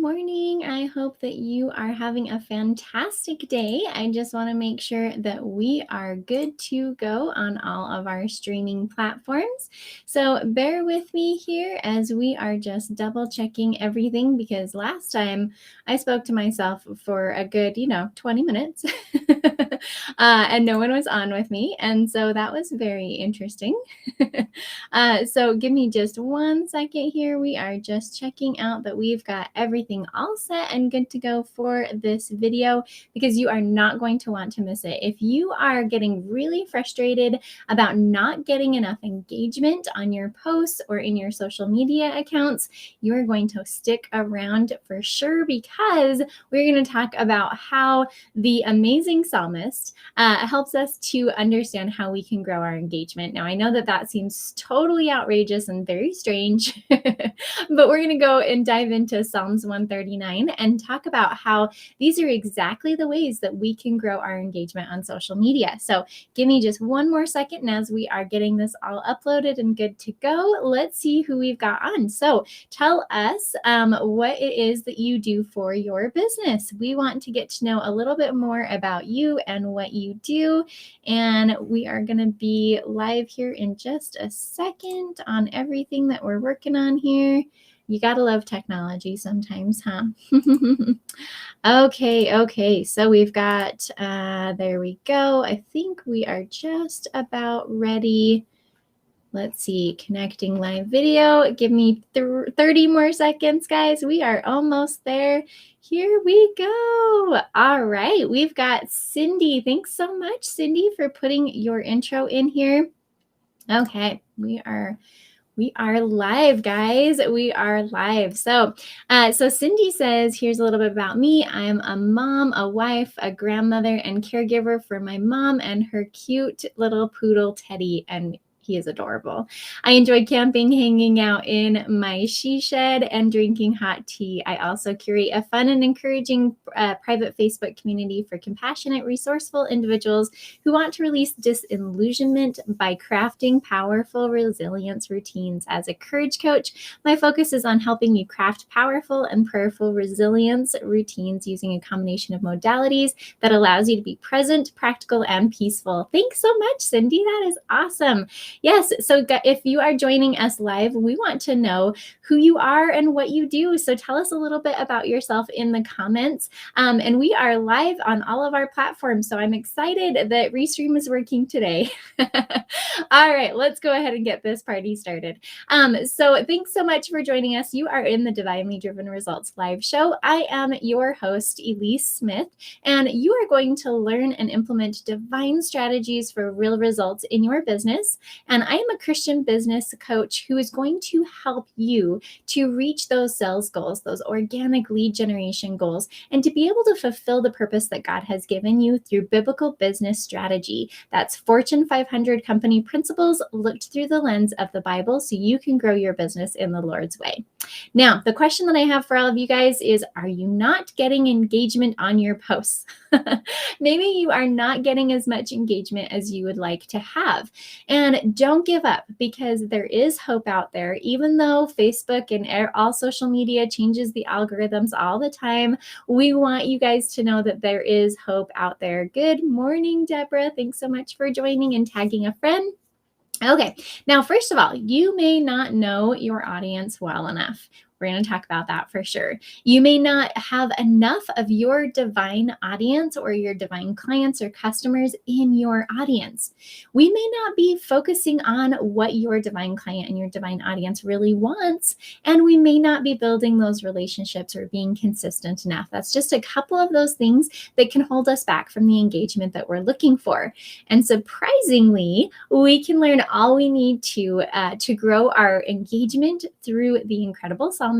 morning. I hope that you are having a fantastic day. I just want to make sure that we are good to go on all of our streaming platforms. So bear with me here as we are just double checking everything, because last time I spoke to myself for a good, 20 minutes and no one was on with me. And so that was very interesting. So give me just 1 second here. We are just checking out that we've got everything all set and good to go for this video, because you are not going to want to miss it. If you are getting really frustrated about not getting enough engagement on your posts or in your social media accounts, you are going to stick around for sure, because we're going to talk about how the amazing psalmist helps us to understand how we can grow our engagement. Now, I know that that seems totally outrageous and very strange, but we're going to go and dive into Psalms 139 and talk about how these are exactly the ways that we can grow our engagement on social media. So give me just one more second, and as we are getting this all uploaded and good to go, let's see who we've got on. So tell us what it is that you do for your business. We want to get to know a little bit more about you and what you do, and we are going to be live here in just a second on everything that we're working on here. You gotta love technology sometimes, huh? Okay. So we've got, there we go. I think we are just about ready. Let's see, connecting live video. Give me 30 more seconds, guys. We are almost there. Here we go. All right, we've got Cindy. Thanks so much, Cindy, for putting your intro in here. Okay, we are live, guys. We are live. So Cindy says, here's a little bit about me. I'm a mom, a wife, a grandmother, and caregiver for my mom and her cute little poodle, Teddy, and he is adorable. I enjoy camping, hanging out in my she shed, and drinking hot tea. I also curate a fun and encouraging private Facebook community for compassionate, resourceful individuals who want to release disillusionment by crafting powerful resilience routines. As a courage coach, my focus is on helping you craft powerful and prayerful resilience routines using a combination of modalities that allows you to be present, practical, and peaceful. Thanks so much, Cindy. That is awesome. Yes, so if you are joining us live, we want to know who you are and what you do. So tell us a little bit about yourself in the comments. And we are live on all of our platforms, so I'm excited that Restream is working today. All right, let's go ahead and get this party started. So thanks so much for joining us. You are in the Divinely Driven Results live show. I am your host, Elise Smith, and you are going to learn and implement divine strategies for real results in your business. And I am a Christian business coach who is going to help you to reach those sales goals, those organic lead generation goals, and to be able to fulfill the purpose that God has given you through biblical business strategy. That's Fortune 500 company principles looked through the lens of the Bible, so you can grow your business in the Lord's way. Now, the question that I have for all of you guys is, are you not getting engagement on your posts? Maybe you are not getting as much engagement as you would like to have. And don't give up, because there is hope out there. Even though Facebook and all social media changes the algorithms all the time, we want you guys to know that there is hope out there. Good morning, Deborah. Thanks so much for joining and tagging a friend. Okay, now, first of all, you may not know your audience well enough. We're going to talk about that for sure. You may not have enough of your divine audience or your divine clients or customers in your audience. We may not be focusing on what your divine client and your divine audience really wants, and we may not be building those relationships or being consistent enough. That's just a couple of those things that can hold us back from the engagement that we're looking for. And surprisingly, we can learn all we need to grow our engagement through the incredible Psalmist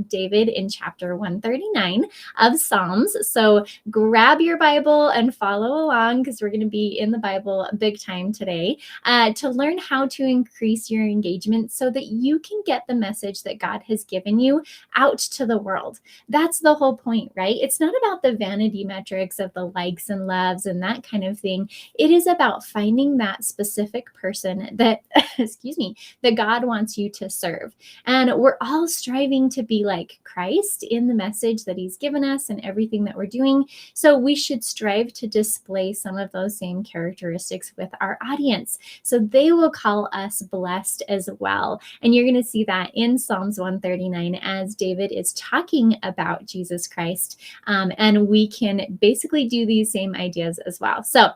David in chapter 139 of Psalms. So grab your Bible and follow along, because we're going to be in the Bible big time today to learn how to increase your engagement so that you can get the message that God has given you out to the world. That's the whole point, right? It's not about the vanity metrics of the likes and loves and that kind of thing. It is about finding that specific person that, excuse me, that God wants you to serve. And we're all striving striving to be like Christ in the message that he's given us and everything that we're doing. So we should strive to display some of those same characteristics with our audience. So they will call us blessed as well. And you're going to see that in Psalms 139 as David is talking about Jesus Christ. And we can basically do these same ideas as well. So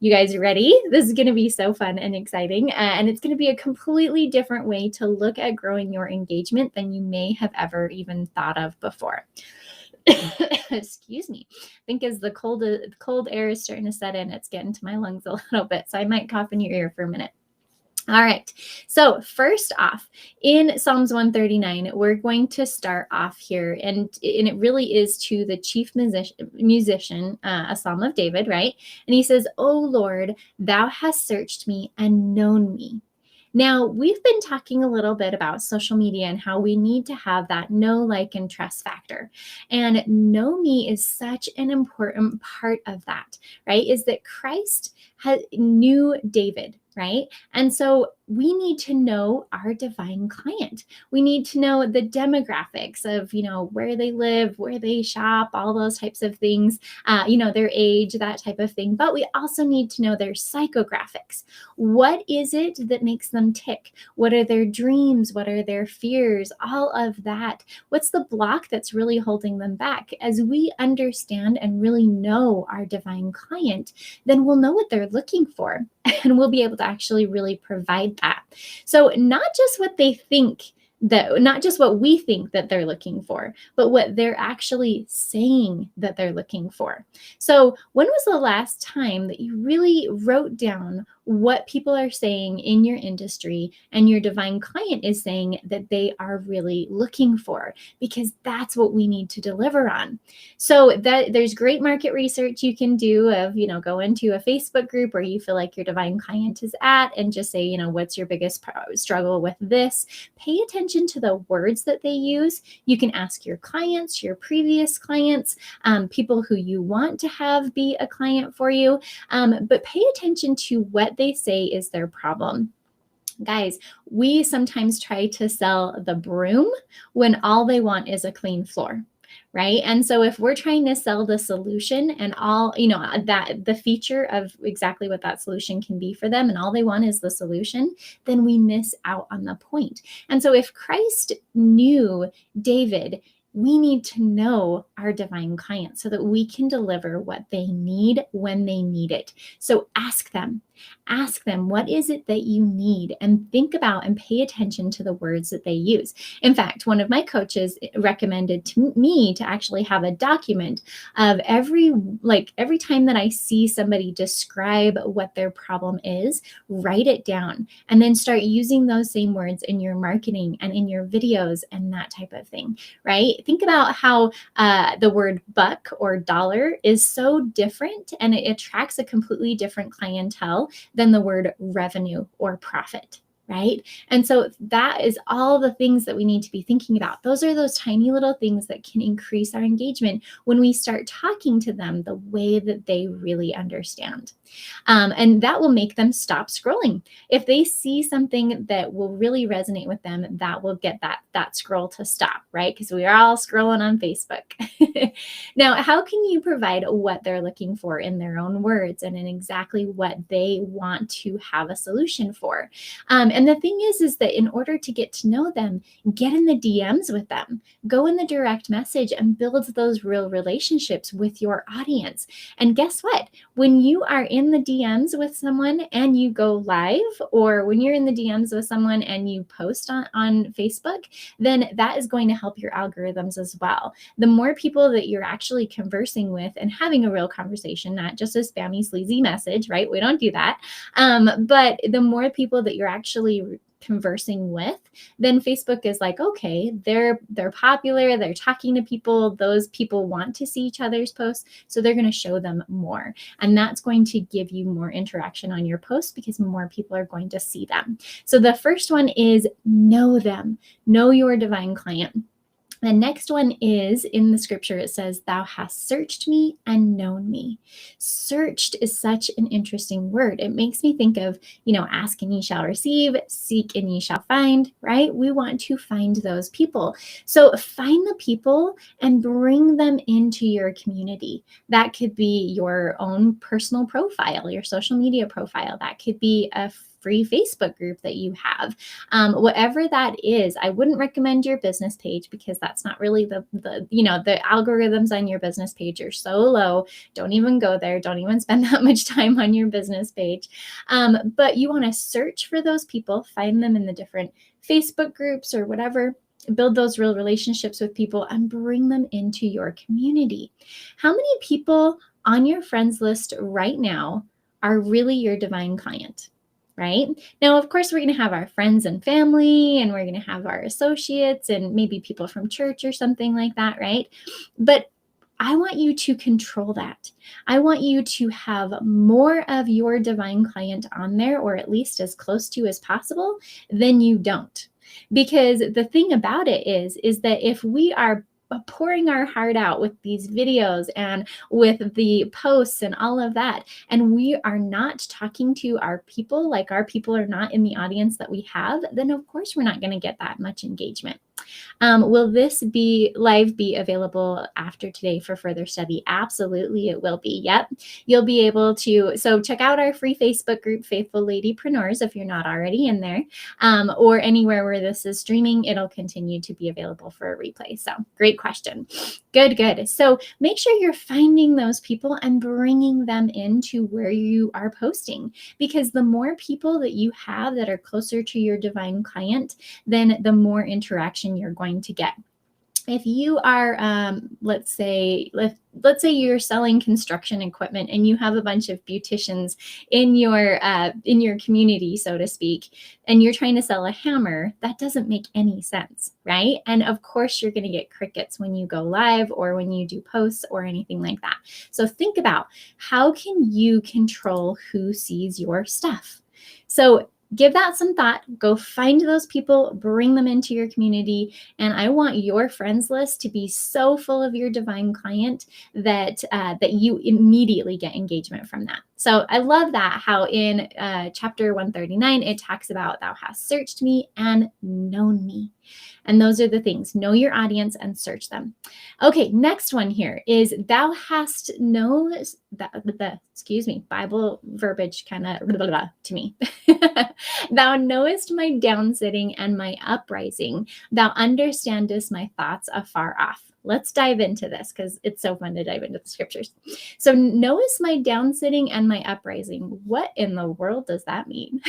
you guys ready? This is going to be so fun and exciting. And it's going to be a completely different way to look at growing your engagement than you may have ever even thought of before. Excuse me. I think as the cold air is starting to set in, it's getting to my lungs a little bit. So I might cough in your ear for a minute. All right. So first off, in Psalms 139, we're going to start off here, and it really is to the chief musician, a Psalm of David, right? And he says, "O Lord, thou hast searched me and known me." Now, we've been talking a little bit about social media and how we need to have that know, like, and trust factor. And know me is such an important part of that, right? Is that Christ knew David, right? And so we need to know our divine client. We need to know the demographics of, where they live, where they shop, all those types of things, their age, that type of thing. But we also need to know their psychographics. What is it that makes them tick? What are their dreams? What are their fears? All of that. What's the block that's really holding them back? As we understand and really know our divine client, then we'll know what they're looking for, and we'll be able to actually really provide that. So not just what they think, not just what we think that they're looking for, but what they're actually saying that they're looking for. So when was the last time that you really wrote down what people are saying in your industry and your divine client is saying that they are really looking for? Because that's what we need to deliver on. So that there's great market research you can do of, go into a Facebook group where you feel like your divine client is at and just say, what's your biggest struggle with this? Pay attention to the words that they use. You can ask your clients, your previous clients, people who you want to have be a client for you, but pay attention to what they say is their problem. Guys, we sometimes try to sell the broom when all they want is a clean floor, right? And so if we're trying to sell the solution and all, that the feature of exactly what that solution can be for them, and all they want is the solution, then we miss out on the point. And so if Christ knew David, we need to know our divine client so that we can deliver what they need when they need it. So ask them, what is it that you need? And think about and pay attention to the words that they use. In fact, one of my coaches recommended to me to actually have a document of every time that I see somebody describe what their problem is, write it down and then start using those same words in your marketing and in your videos and that type of thing, right? Think about how the word buck or dollar is so different, and it attracts a completely different clientele than the word revenue or profit, right? And so that is all the things that we need to be thinking about. Those are those tiny little things that can increase our engagement when we start talking to them the way that they really understand. And that will make them stop scrolling. If they see something that will really resonate with them, that will get that scroll to stop, right? Because we are all scrolling on Facebook. Now, how can you provide what they're looking for in their own words and in exactly what they want to have a solution for? And the thing is that in order to get to know them, get in the DMs with them, go in the direct message and build those real relationships with your audience. And guess what? When you are in the DMs with someone and you go live, or when you're in the DMs with someone and you post on Facebook, then that is going to help your algorithms as well. The more people that you're actually conversing with and having a real conversation, not just a spammy, sleazy message, right? We don't do that. But the more people that you're actually conversing with, then Facebook is like, okay, they're popular, they're talking to people, those people want to see each other's posts, so they're going to show them more. And that's going to give you more interaction on your posts because more people are going to see them. So the first one is know them, know your divine client. The next one is in the scripture, it says, thou hast searched me and known me. Searched is such an interesting word. It makes me think of, ask and ye shall receive, seek and ye shall find, right? We want to find those people. So find the people and bring them into your community. That could be your own personal profile, your social media profile. That could be a free Facebook group that you have. Whatever that is, I wouldn't recommend your business page because that's not really the algorithms on your business page are so low. Don't even go there. Don't even spend that much time on your business page. But you want to search for those people, find them in the different Facebook groups or whatever, build those real relationships with people and bring them into your community. How many people on your friends list right now are really your divine client? Right? Now, of course, we're going to have our friends and family, and we're going to have our associates and maybe people from church or something like that, right? But I want you to control that. I want you to have more of your divine client on there, or at least as close to as possible, than you don't. Because the thing about it is that if we are pouring our heart out with these videos and with the posts and all of that, and we are not talking to our people, like our people are not in the audience that we have, then of course we're not going to get that much engagement. Will this live be available after today for further study? Absolutely, it will be. Yep. You'll be able to, so check out our free Facebook group, Faithful Ladypreneurs, if you're not already in there, or anywhere where this is streaming, it'll continue to be available for a replay. So great question. Good. So make sure you're finding those people and bringing them into where you are posting, because the more people that you have that are closer to your divine client, then the more interaction you're going to get. If you are, let's say you're selling construction equipment and you have a bunch of beauticians in your community, so to speak, and you're trying to sell a hammer, that doesn't make any sense, right? And of course, you're going to get crickets when you go live or when you do posts or anything like that. So think about, how can you control who sees your stuff? So give that some thought. Go find those people, bring them into your community. And I want your friends list to be so full of your divine client that you immediately get engagement from that. So I love that, how in chapter 139, it talks about thou hast searched me and known me. And those are the things. Know your audience and search them. Okay, next one here is thou hast known Bible verbiage kind of to me. Thou knowest my downsitting and my uprising. Thou understandest my thoughts afar off. Let's dive into this because it's so fun to dive into the scriptures. So knowest my downsitting and my uprising. What in the world does that mean?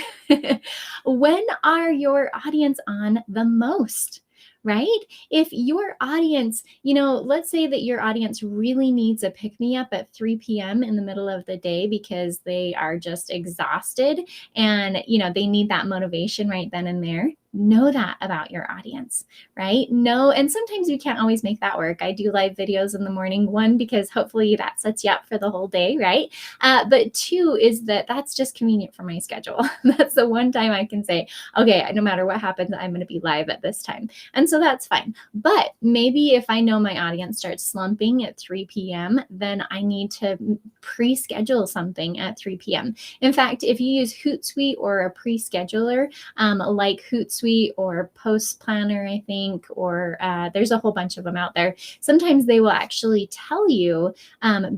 When are your audience on the most? Right? If your audience, let's say that your audience really needs a pick-me-up at 3 p.m. in the middle of the day because they are just exhausted and, they need that motivation right then and there. Know that about your audience, right? And sometimes you can't always make that work. I do live videos in the morning, one, because hopefully that sets you up for the whole day, right? But two is that's just convenient for my schedule. That's the one time I can say, okay, no matter what happens, I'm going to be live at this time. And so that's fine. But maybe if I know my audience starts slumping at 3 p.m., then I need to pre-schedule something at 3 p.m. In fact, if you use Hootsuite or a pre-scheduler, like Hootsuite or Post Planner, I think, or there's a whole bunch of them out there. Sometimes they will actually tell you,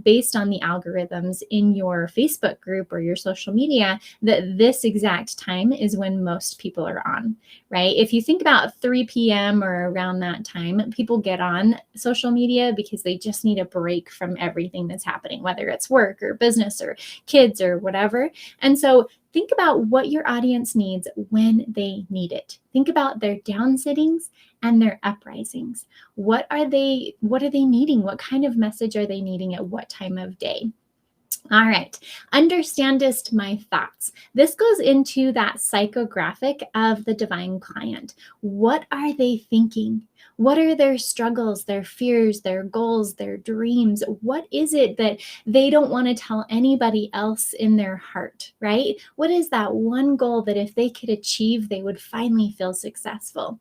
based on the algorithms in your Facebook group or your social media, that this exact time is when most people are on, right? If you think about 3 p.m. or around that time, people get on social media because they just need a break from everything that's happening, whether it's work or business or kids or whatever. And so think about what your audience needs when they need it. Think about their downsittings and their uprisings. What are they needing? What kind of message are they needing at what time of day? All right. Understandest my thoughts. This goes into that psychographic of the divine client. What are they thinking? What are their struggles, their fears, their goals, their dreams? What is it that they don't want to tell anybody else in their heart, right? What is that one goal that if they could achieve, they would finally feel successful?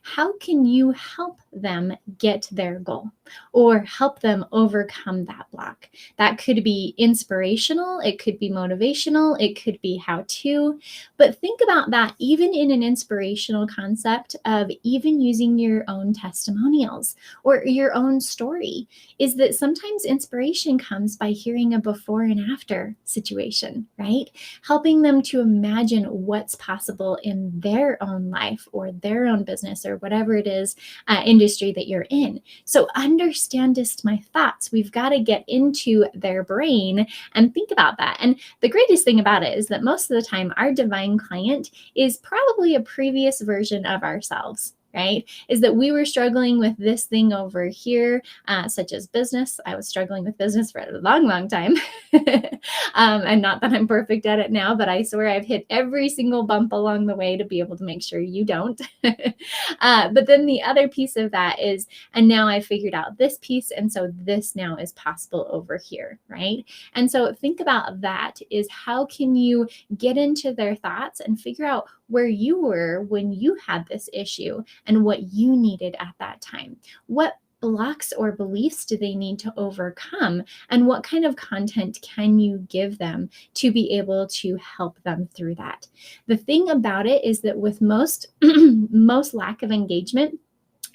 How can you help them get their goal or help them overcome that block? That could be inspirational, it could be motivational, it could be how to. But think about that even in an inspirational concept of even using your own testimonials or your own story, is that sometimes inspiration comes by hearing a before and after situation, right? Helping them to imagine what's possible in their own life or their own business or whatever it is, industry that you're in. So understandest my thoughts. We've got to get into their brain and think about that. And the greatest thing about it is that most of the time, our divine client is probably a previous version of ourselves. Right? Is that we were struggling with this thing over here, such as business. I was struggling with business for a long, long time. And not that I'm perfect at it now, but I swear I've hit every single bump along the way to be able to make sure you don't. But then the other piece of that is, and now I figured out this piece. And so this now is possible over here, right? And so think about that is how can you get into their thoughts and figure out where you were when you had this issue and what you needed at that time. What blocks or beliefs do they need to overcome? And what kind of content can you give them to be able to help them through that? The thing about it is that with most lack of engagement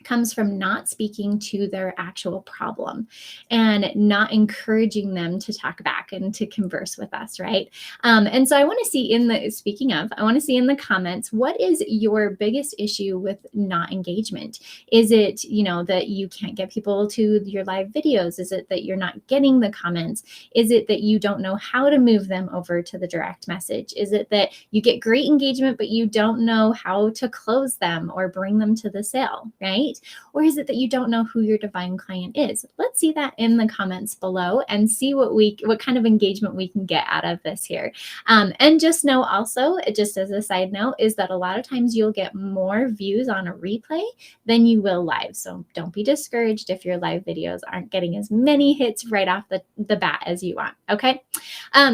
comes from not speaking to their actual problem and not encouraging them to talk back and to converse with us, right? And so I want to see I want to see in the comments, what is your biggest issue with not engagement? Is it, that you can't get people to your live videos? Is it that you're not getting the comments? Is it that you don't know how to move them over to the direct message? Is it that you get great engagement, but you don't know how to close them or bring them to the sale, right? Or is it that you don't know who your divine client is? Let's see that in the comments below and see what kind of engagement we can get out of this here. And just know also, just as a side note, is that a lot of times you'll get more views on a replay than you will live. So don't be discouraged if your live videos aren't getting as many hits right off the bat as you want. Okay.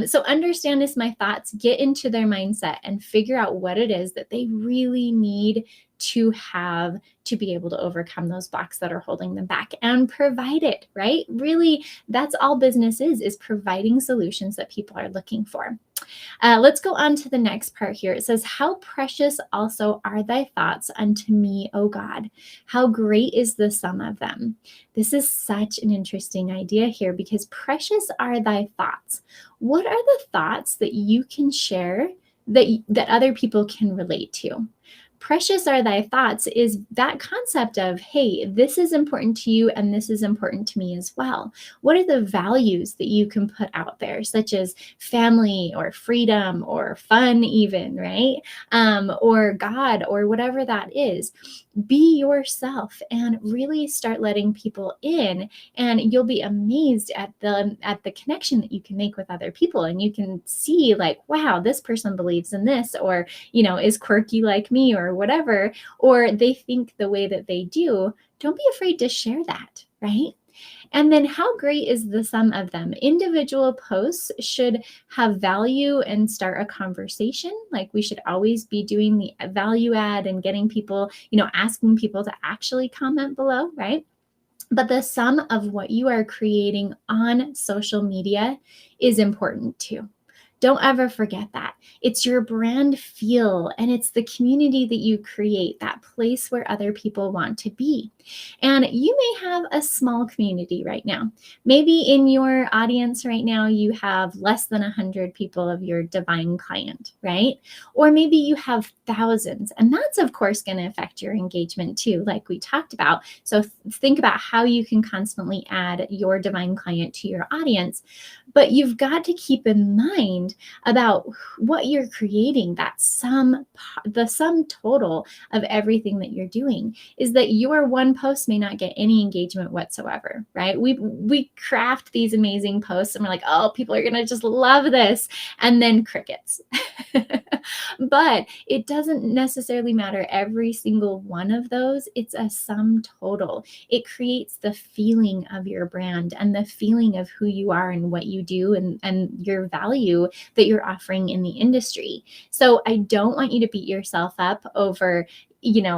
So understand this, my thoughts, get into their mindset and figure out what it is that they really need to have to be able to overcome those blocks that are holding them back and provide it, right? Really, that's all business is providing solutions that people are looking for. Let's go on to the next part here. It says, how precious also are thy thoughts unto me, O God. How great is the sum of them. This is such an interesting idea here because precious are thy thoughts. What are the thoughts that you can share that other people can relate to? Precious are thy thoughts is that concept of, hey, this is important to you and this is important to me as well. What are the values that you can put out there, such as family or freedom or fun even, right? Or God or whatever that is. Be yourself and really start letting people in, and you'll be amazed at the connection that you can make with other people. And you can see like, wow, this person believes in this, or is quirky like me or whatever, or they think the way that they do. Don't be afraid to share that, right? And then how great is the sum of them? Individual posts should have value and start a conversation. Like we should always be doing the value add and getting people, asking people to actually comment below, right? But the sum of what you are creating on social media is important too. Don't ever forget that. It's your brand feel, and it's the community that you create, that place where other people want to be. And you may have a small community right now. Maybe in your audience right now, you have less than 100 people of your divine client, right? Or maybe you have thousands, and that's of course going to affect your engagement too, like we talked about. So think about how you can constantly add your divine client to your audience, but you've got to keep in mind about what you're creating, the sum total of everything that you're doing is that your one post may not get any engagement whatsoever, right? We craft these amazing posts and we're like, oh, people are going to just love this, and then crickets. But it doesn't necessarily matter every single one of those. It's a sum total. It creates the feeling of your brand and the feeling of who you are and what you do and your value that you're offering in the industry. So I don't want you to beat yourself up over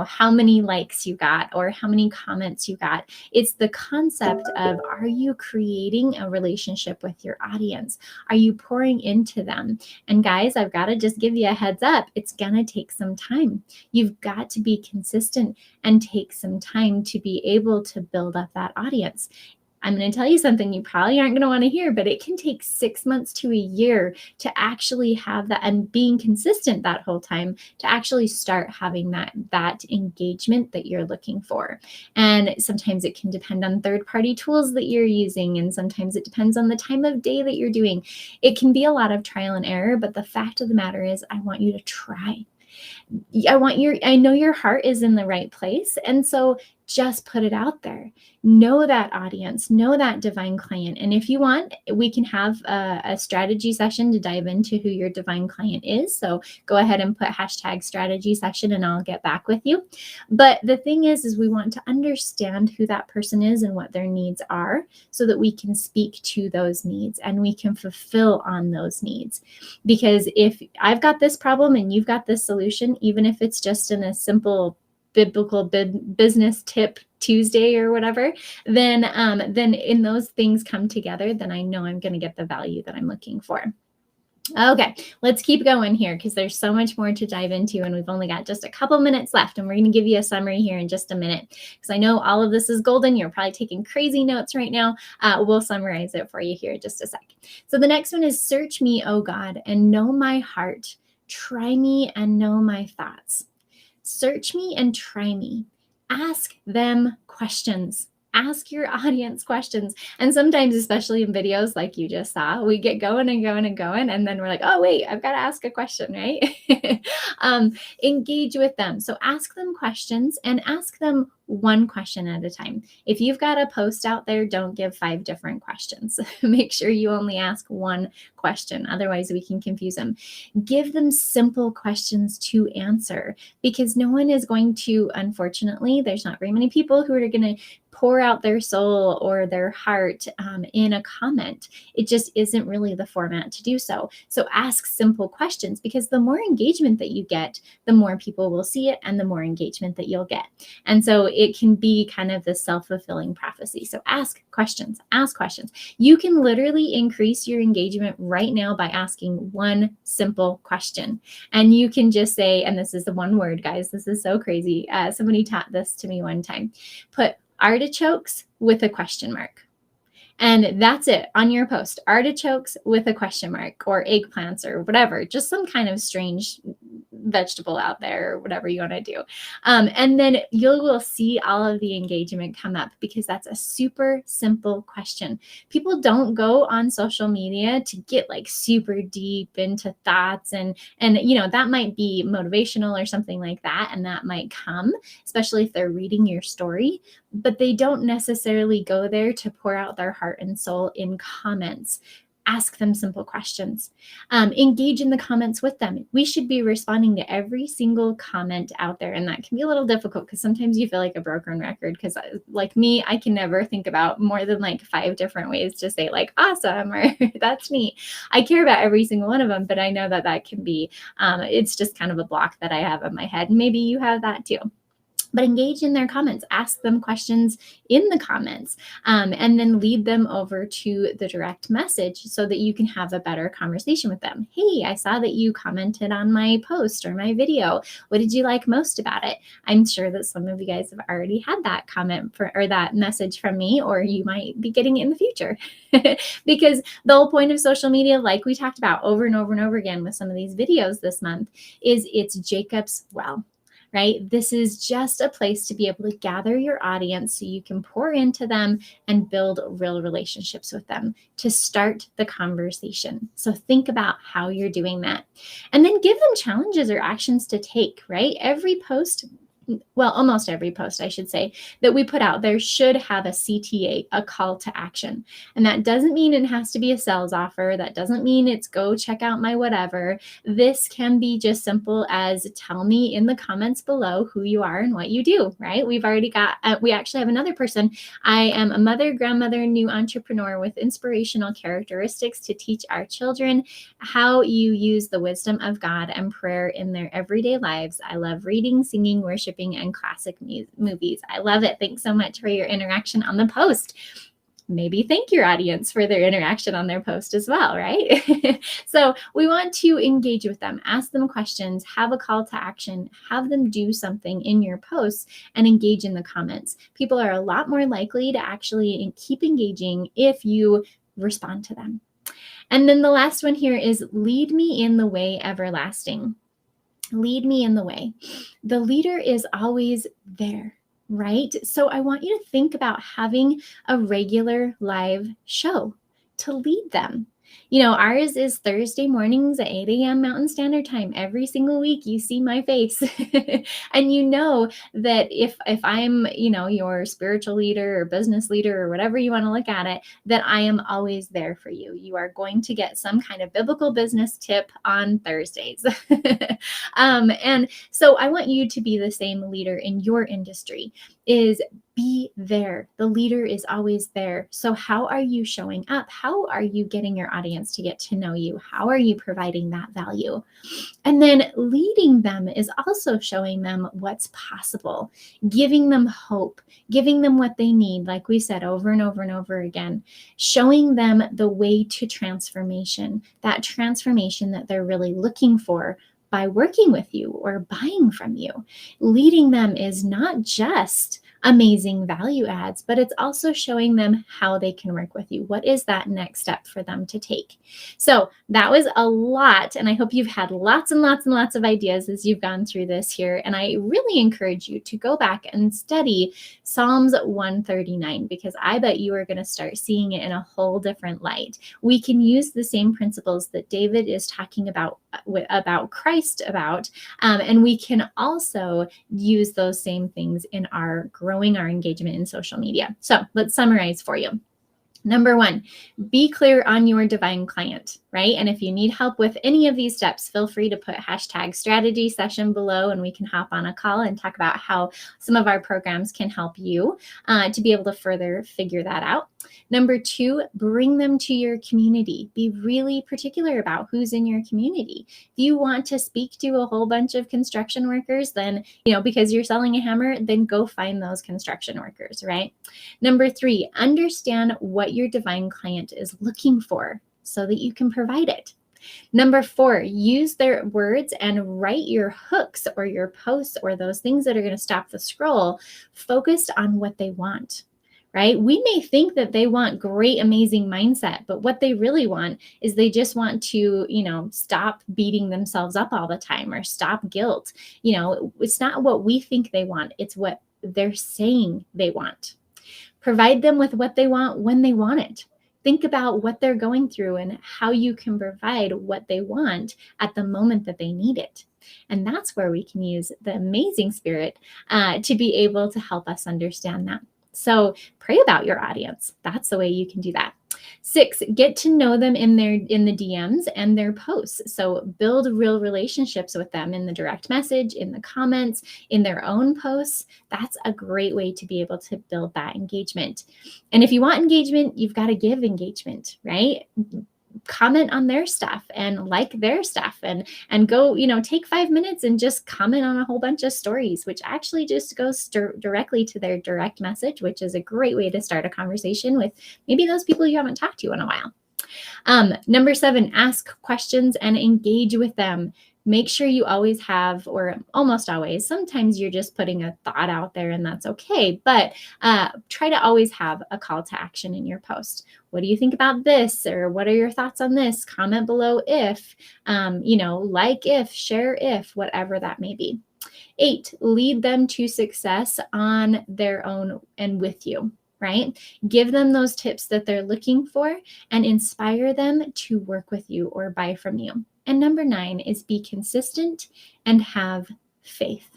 how many likes you got or how many comments you got. It's the concept of, are you creating a relationship with your audience? Are you pouring into them? And guys, I've got to just give you a heads up. It's going to take some time. You've got to be consistent and take some time to be able to build up that audience. I'm going to tell you something you probably aren't going to want to hear, but it can take 6 months to a year to actually have that, and being consistent that whole time to actually start having that engagement that you're looking for. And sometimes it can depend on third-party tools that you're using, and sometimes it depends on the time of day that you're doing. It can be a lot of trial and error, but the fact of the matter is, I want you to try. I know your heart is in the right place. And so just put it out there. Know that audience, know that divine client. And if you want, we can have a strategy session to dive into who your divine client is. So go ahead and put #strategy session and I'll get back with you. But the thing is we want to understand who that person is and what their needs are so that we can speak to those needs and we can fulfill on those needs. Because if I've got this problem and you've got this solution, even if it's just in a simple biblical business tip Tuesday or whatever, then in those things come together, then I know I'm going to get the value that I'm looking for. Okay, let's keep going here because there's so much more to dive into and we've only got just a couple minutes left, and we're going to give you a summary here in just a minute because I know all of this is golden. You're probably taking crazy notes right now. We'll summarize it for you here in just a sec. So the next one is, search me, O God, and know my heart. Try me and know my thoughts. Search me and try me. Ask them questions. Ask your audience questions. And sometimes, especially in videos like you just saw, we get going and going and going. And then we're like, oh, wait, I've got to ask a question, right? Engage with them. So ask them questions and ask them one question at a time. If you've got a post out there, don't give 5 different questions. Make sure you only ask one question. Otherwise, we can confuse them. Give them simple questions to answer because no one is going to, unfortunately, there's not very many people who are going to pour out their soul or their heart in a comment. It just isn't really the format to do so. So ask simple questions because the more engagement that you get, the more people will see it and the more engagement that you'll get. And so it can be kind of the self-fulfilling prophecy. So ask questions, ask questions. You can literally increase your engagement right now by asking one simple question. And you can just say, and this is the one word, guys, this is so crazy. Somebody taught this to me one time. Put artichokes with a question mark. And that's it on your post. Artichokes with a question mark, or eggplants or whatever, just some kind of strange vegetable out there or whatever you want to do. And then you will see all of the engagement come up because that's a super simple question. People don't go on social media to get like super deep into thoughts and that might be motivational or something like that. And that might come, especially if they're reading your story, but they don't necessarily go there to pour out their heart and soul in comments. Ask them simple questions. Engage in the comments with them. We should be responding to every single comment out there. And that can be a little difficult because sometimes you feel like a broken record because like me, I can never think about more than like 5 different ways to say like awesome or that's neat. I care about every single one of them, but I know that can be, it's just kind of a block that I have in my head. Maybe you have that too. But engage in their comments, ask them questions in the comments, and then lead them over to the direct message so that you can have a better conversation with them. Hey, I saw that you commented on my post or my video. What did you like most about it? I'm sure that some of you guys have already had that comment or that message from me, or you might be getting it in the future. Because the whole point of social media, like we talked about over and over and over again with some of these videos this month, is it's Jacob's well. Right? This is just a place to be able to gather your audience so you can pour into them and build real relationships with them to start the conversation. So think about how you're doing that. And then give them challenges or actions to take, right? Every post, well, almost every post, I should say, that we put out there should have a CTA, a call to action. And that doesn't mean it has to be a sales offer. That doesn't mean it's go check out my whatever. This can be just simple as tell me in the comments below who you are and what you do, right? We've already got, we actually have another person. I am a mother, grandmother, new entrepreneur with inspirational characteristics to teach our children how you use the wisdom of God and prayer in their everyday lives. I love reading, singing, worshiping, shipping and classic movies. I love it. Thanks so much for your interaction on the post. Maybe thank your audience for their interaction on their post as well, right? So we want to engage with them, ask them questions, have a call to action, have them do something in your posts, and engage in the comments. People are a lot more likely to actually keep engaging if you respond to them. And then the last one here is lead me in the way everlasting. Lead me in the way. The leader is always there, right? So I want you to think about having a regular live show to lead them. You know, ours is Thursday mornings at 8 a.m. Mountain Standard Time. Every single week you see my face. And you know that if I'm, you know, your spiritual leader or business leader or whatever you want to look at it, that I am always there for you. You are going to get some kind of biblical business tip on Thursdays. And so I want you to be the same leader in your industry, is be there. The leader is always there. So how are you showing up? How are you getting your audience to get to know you? How are you providing that value? And then leading them is also showing them what's possible, giving them hope, giving them what they need, like we said over and over and over again, showing them the way to transformation, that transformation that they're really looking for by working with you or buying from you. Leading them is not just amazing value adds, but it's also showing them how they can work with you. What is that next step for them to take? So that was a lot, and I hope you've had lots and lots and lots of ideas as you've gone through this here. And I really encourage you to go back and study Psalms 139, because I bet you are going to start seeing it in a whole different light. We can use the same principles that David is talking about Christ about, and we can also use those same things in our growing our engagement in social media. So let's summarize for you. Number one, be clear on your divine client, right? And if you need help with any of these steps, feel free to put #strategy session below, and we can hop on a call and talk about how some of our programs can help you to be able to further figure that out. Number two, bring them to your community. Be really particular about who's in your community. If you want to speak to a whole bunch of construction workers, then, you know, because you're selling a hammer, then go find those construction workers, right? Number three, understand what your divine client is looking for so that you can provide it. Number four, use their words and write your hooks or your posts or those things that are going to stop the scroll focused on what they want. Right? We may think that they want great, amazing mindset, but what they really want is they just want to, you know, stop beating themselves up all the time or stop guilt. You know, it's not what we think they want. It's what they're saying they want. Provide them with what they want when they want it. Think about what they're going through and how you can provide what they want at the moment that they need it. And that's where we can use the amazing spirit to be able to help us understand that. So pray about your audience. That's the way you can do that. 6, get to know them in the DMs and their posts. So build real relationships with them in the direct message, in the comments, in their own posts. That's a great way to be able to build that engagement. And if you want engagement, you've got to give engagement, right? Comment on their stuff and like their stuff and go, you know, take 5 minutes and just comment on a whole bunch of stories, which actually just goes directly to their direct message, which is a great way to start a conversation with maybe those people you haven't talked to in a while. Number 7, ask questions and engage with them. Make sure you always have, or almost always, sometimes you're just putting a thought out there and that's okay, but try to always have a call to action in your post. What do you think about this? Or what are your thoughts on this? Comment below if, you know, like if, share if, whatever that may be. 8, lead them to success on their own and with you. Right? Give them those tips that they're looking for and inspire them to work with you or buy from you. And number 9 is be consistent and have faith.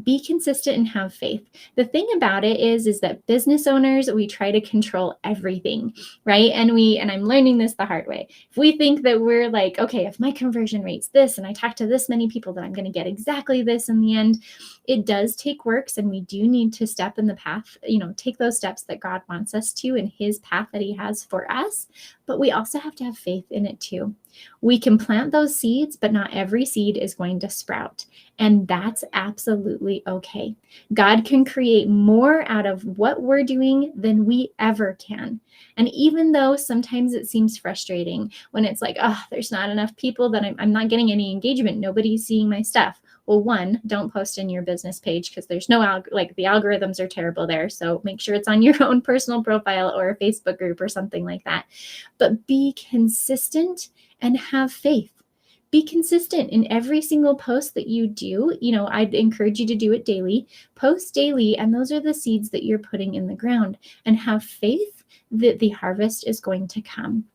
Be consistent and have faith. The thing about it is that business owners, we try to control everything, right? And I'm learning this the hard way. If we think that we're like, okay, if my conversion rate's this and I talk to this many people, then I'm going to get exactly this in the end. It does take works, and we do need to step in the path, you know, take those steps that God wants us to in his path that he has for us. But we also have to have faith in it too. We can plant those seeds, but not every seed is going to sprout. And that's absolutely okay. God can create more out of what we're doing than we ever can. And even though sometimes it seems frustrating when it's like, oh, there's not enough people, that I'm not getting any engagement, nobody's seeing my stuff. Well, one, don't post in your business page because there's no, the algorithms are terrible there. So make sure it's on your own personal profile or a Facebook group or something like that. But be consistent and have faith. Be consistent in every single post that you do. I'd encourage you to do it daily. Post daily, and those are the seeds that you're putting in the ground, and have faith that the harvest is going to come.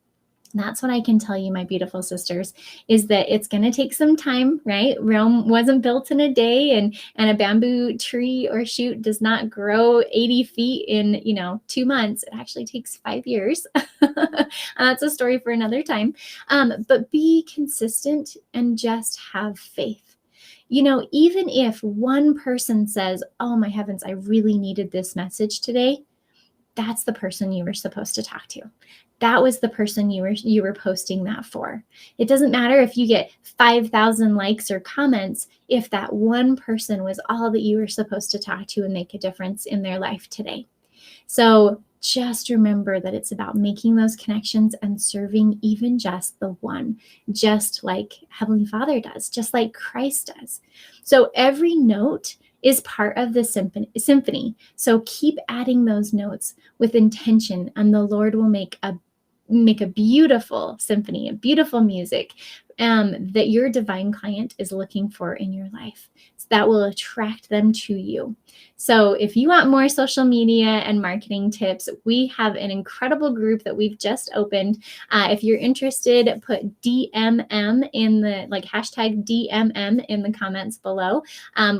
That's what I can tell you, my beautiful sisters, is that it's going to take some time, right? Rome wasn't built in a day, and a bamboo tree or shoot does not grow 80 feet in, 2 months. It actually takes 5 years. That's a story for another time. But be consistent and just have faith. Even if one person says, oh my heavens, I really needed this message today, that's the person you were supposed to talk to. That was the person you were posting that for. It doesn't matter if you get 5,000 likes or comments, if that one person was all that you were supposed to talk to and make a difference in their life today. So just remember that it's about making those connections and serving even just the one, just like Heavenly Father does, just like Christ does. So every note is part of the symphony. So keep adding those notes with intention, and the Lord will make a beautiful symphony, a beautiful music that your divine client is looking for in your life. So that will attract them to you. So if you want more social media and marketing tips, we have an incredible group that we've just opened. If you're interested, put DMM in the hashtag DMM in the comments below.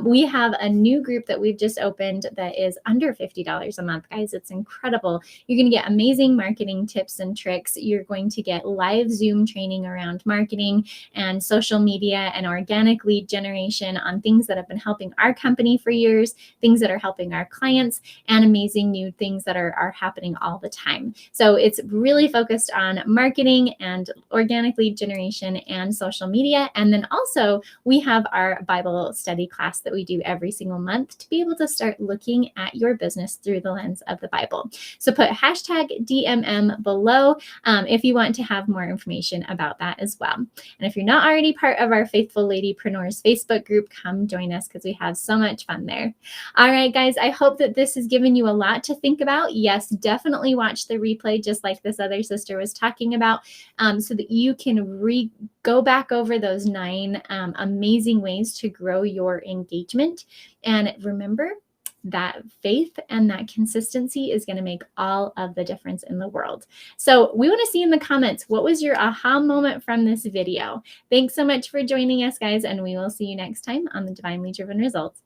We have a new group that we've just opened that is under $50 a month, guys. It's incredible. You're going to get amazing marketing tips and tricks. You're going to get live Zoom training around marketing and social media and organic lead generation on things that have been helping our company for years, things that are helping our clients, and amazing new things that are happening all the time. So it's really focused on marketing and organic lead generation and social media. And then also we have our Bible study class that we do every single month to be able to start looking at your business through the lens of the Bible. So put hashtag DMM below if you want to have more information about that as well. And if you're not already part of our Faithful Ladypreneurs Facebook group, come join us because we have so much fun there. All right, guys, I hope that this has given you a lot to think about. Yes, definitely watch the replay, just like this other sister was talking about, so that you can go back over those 9 amazing ways to grow your engagement. And remember, that faith and that consistency is going to make all of the difference in the world. So we want to see in the comments, what was your aha moment from this video? Thanks so much for joining us, guys, and we will see you next time on the Divinely Driven Results.